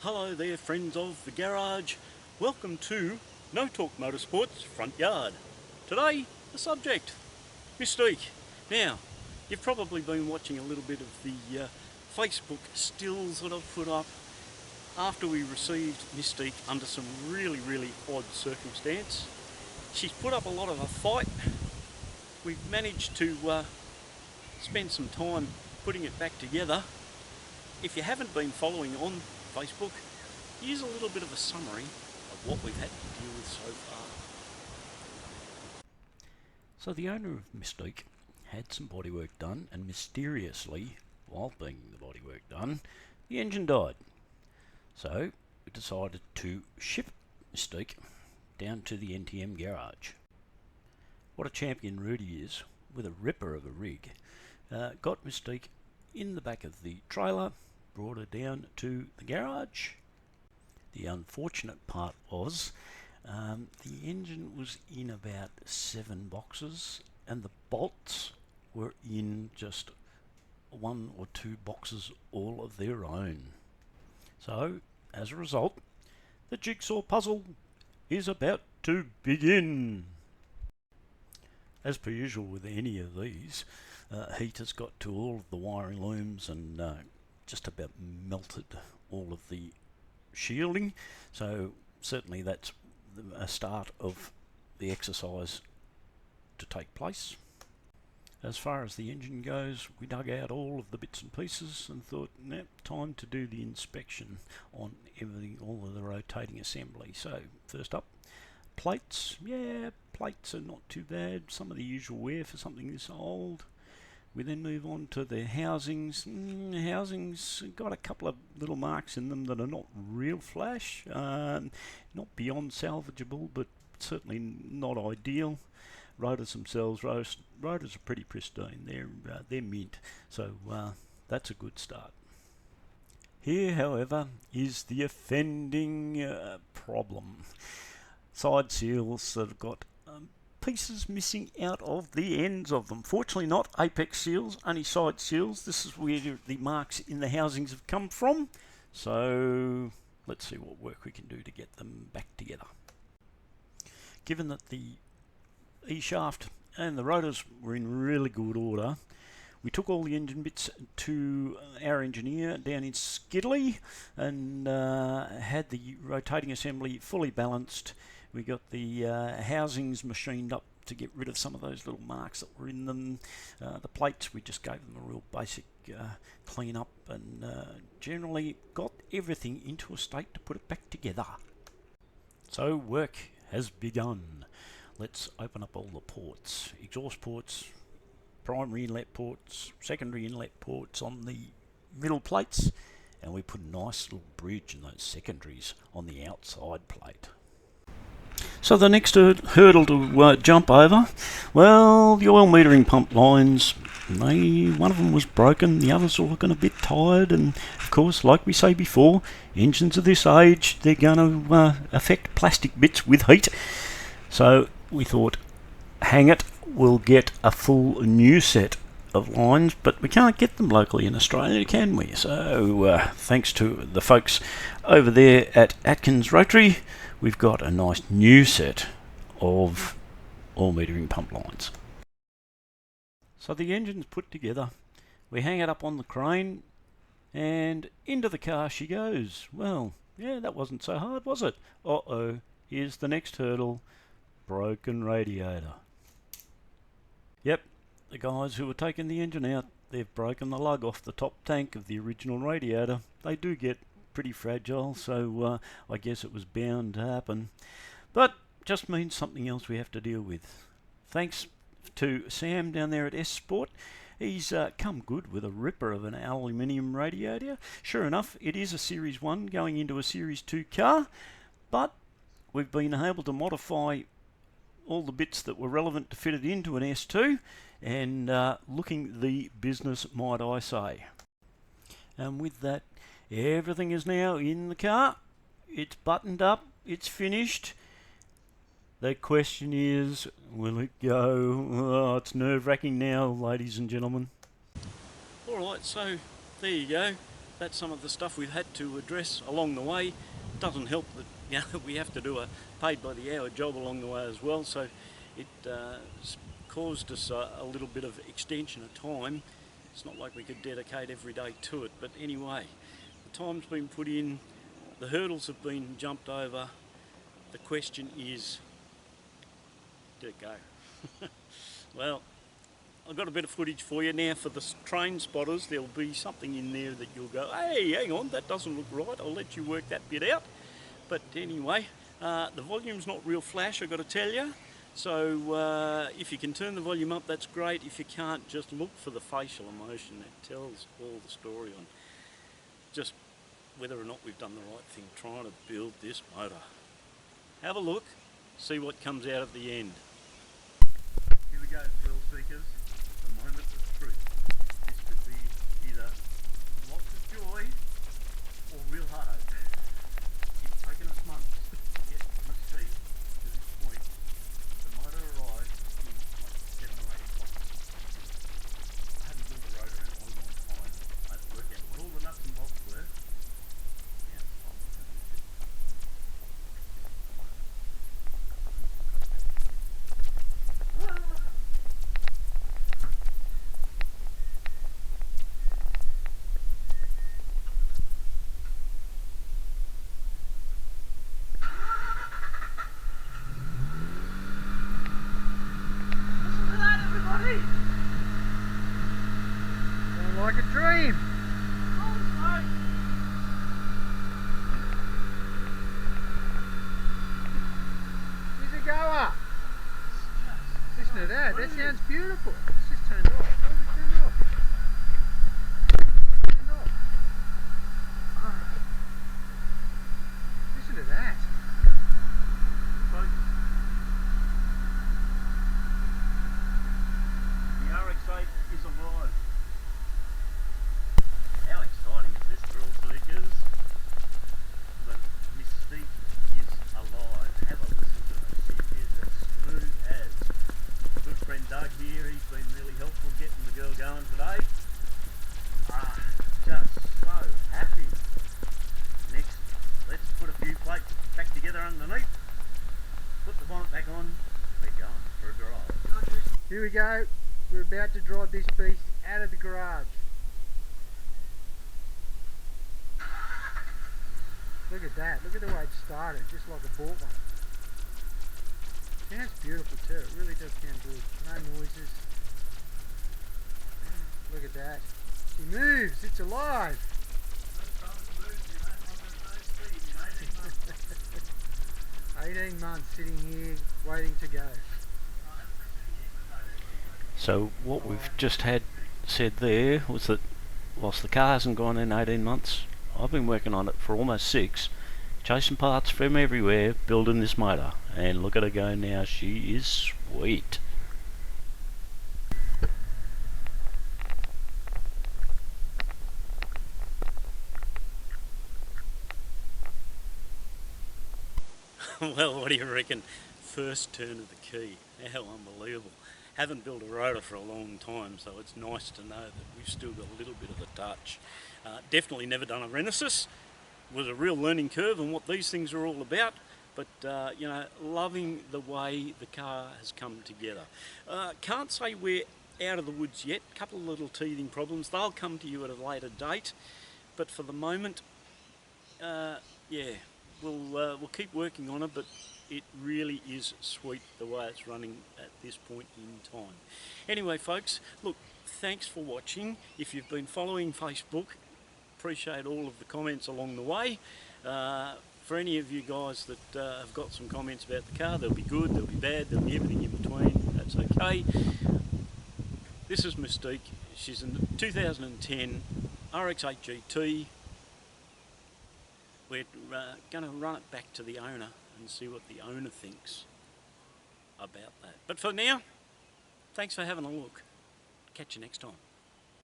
Hello there, friends of the garage. Welcome to No Talk Motorsports Front Yard. Today, the subject, Mystique. Now, you've probably been watching a little bit of the Facebook stills that I've put up after we received Mystique under some really odd circumstance. She's put up a lot of a fight. We've managed to spend some time putting it back together. If you haven't been following on Facebook, here's a little bit of a summary of what we've had to deal with so far. So the owner of Mystique had some bodywork done, and mysteriously, while being the bodywork done, the engine died. So we decided to ship Mystique down to the NTM garage. What a champion Rudy is, with a ripper of a rig, got Mystique in the back of the trailer, brought her down to the garage. The unfortunate part was the engine was in about 7 boxes and the bolts were in just 1 or 2 boxes all of their own. So as a result, the jigsaw puzzle is about to begin. As per usual with any of these, heat has got to all of the wiring looms and just about melted all of the shielding, so certainly that's a start of the exercise to take place. As far as the engine goes, we dug out all of the bits and pieces and thought, nope, time to do the inspection on everything, all of the rotating assembly. So first up, plates. Yeah, plates are not too bad, some of the usual wear for something this old. We then move on to the housings. Housings got a couple of little marks in them that are not real flash, not beyond salvageable, but certainly not ideal. Rotors themselves, rotors are pretty pristine. They're mint, so that's a good start. Here, however, is the offending problem. Side seals that have got pieces missing out of the ends of them. Fortunately not apex seals, only side seals. This is where the marks in the housings have come from. So let's see what work we can do to get them back together. Given that the E-shaft and the rotors were in really good order, we took all the engine bits to our engineer down in Skidley and had the rotating assembly fully balanced. We got the housings machined up to get rid of some of those little marks that were in them. The plates, we just gave them a real basic clean up and generally got everything into a state to put it back together. So work has begun. Let's open up all the ports. Exhaust ports, primary inlet ports, secondary inlet ports on the middle plates, and we put a nice little bridge in those secondaries on the outside plate. So the next hurdle to jump over, well, the oil metering pump lines, one of them was broken, the others were looking a bit tired, and of course, like we say before, engines of this age, they're going to affect plastic bits with heat. So we thought, hang it, we'll get a full new set of lines, but we can't get them locally in Australia, can we? So thanks to the folks over there at Atkins Rotary, we've got a nice new set of oil metering pump lines. So the engine's put together, we hang it up on the crane, and into the car she goes. Well, yeah, that wasn't so hard, was it? Uh-oh, here's the next hurdle, broken radiator. Yep, the guys who were taking the engine out, they've broken the lug off the top tank of the original radiator. They do get pretty fragile, so I guess it was bound to happen. But just means something else we have to deal with. Thanks to Sam down there at S Sport. He's come good with a ripper of an aluminium radiator. Sure enough, it is a Series 1 going into a Series 2 car, but we've been able to modify all the bits that were relevant to fit it into an S2, and looking the business, might I say. And with that, everything is now in the car. It's buttoned up, it's finished. The question is, will it go? Oh, it's nerve-wracking now, ladies and gentlemen. Alright, so there you go. that's some of the stuff we've had to address along the way. Doesn't help that, you know, we have to do a paid by the hour job along the way as well, so it caused us a little bit of extension of time. It's not like we could dedicate every day to it, but anyway, the time's been put in, the hurdles have been jumped over. The question is, did it go? Well, I've got a bit of footage for you now. For the train spotters, there'll be something in there that you'll go, hey, hang on, that doesn't look right. I'll let you work that bit out. But anyway, the volume's not real flash, I've got to tell you. So if you can turn the volume up, that's great. If you can't, just look for the facial emotion that tells all the story on just whether or not we've done the right thing trying to build this motor. Have a look, see what comes out at the end. Here we go, thrill seekers. The moment of truth. This could be either lots of joy or real heartache. It's taken us months, yet must see to this point. The motor arrived in like 7 or 8 o'clock. I haven't built a rotor in a long, long time. I had to work out what all the nuts and bolts were. Now it's time to turn it. Like a dream. Here's a goer. Listen to that. That sounds beautiful. It's just turned off. Why is it turned off? Turned off. Ah. Listen to that. The RX-8 is alive. How exciting is this, thrill seekers? The Mystique is alive. Have a listen to it. She is as smooth as. My good friend Doug here, he's been really helpful getting the girl going today. Just so happy. Next, let's put a few plates back together underneath. Put the bonnet back on. We're going for a drive. Here we go. We're about to drive this beast out of the garage. Look at that. Look at the way it started, just like a bought one. Sounds beautiful too. It really does sound good. No noises. Look at that. She moves. It's alive. 18 months sitting here waiting to go. So what we've just had said there was that whilst the car hasn't gone in 18 months, I've been working on it for almost 6, chasing parts from everywhere, building this motor, and look at her go now. She is sweet. Well, what do you reckon? First turn of the key. How unbelievable. Haven't built a rotor for a long time, so it's nice to know that we've still got a little bit of a touch. Definitely never done a Renesis. Was a real learning curve on what these things are all about, but you know, loving the way the car has come together. Can't say we're out of the woods yet. A couple of little teething problems. They'll come to you at a later date, but for the moment, yeah, we'll keep working on it, but it really is sweet the way it's running at this point in time. Anyway, folks, look, thanks for watching. If you've been following Facebook, appreciate all of the comments along the way. For any of you guys that have got some comments about the car, they'll be good, they'll be bad, there'll be everything in between. That's okay. This is Mystique. She's a 2010 RX-8 GT. We're going to run it back to the owner and see what the owner thinks about that. But for now, thanks for having a look. Catch you next time.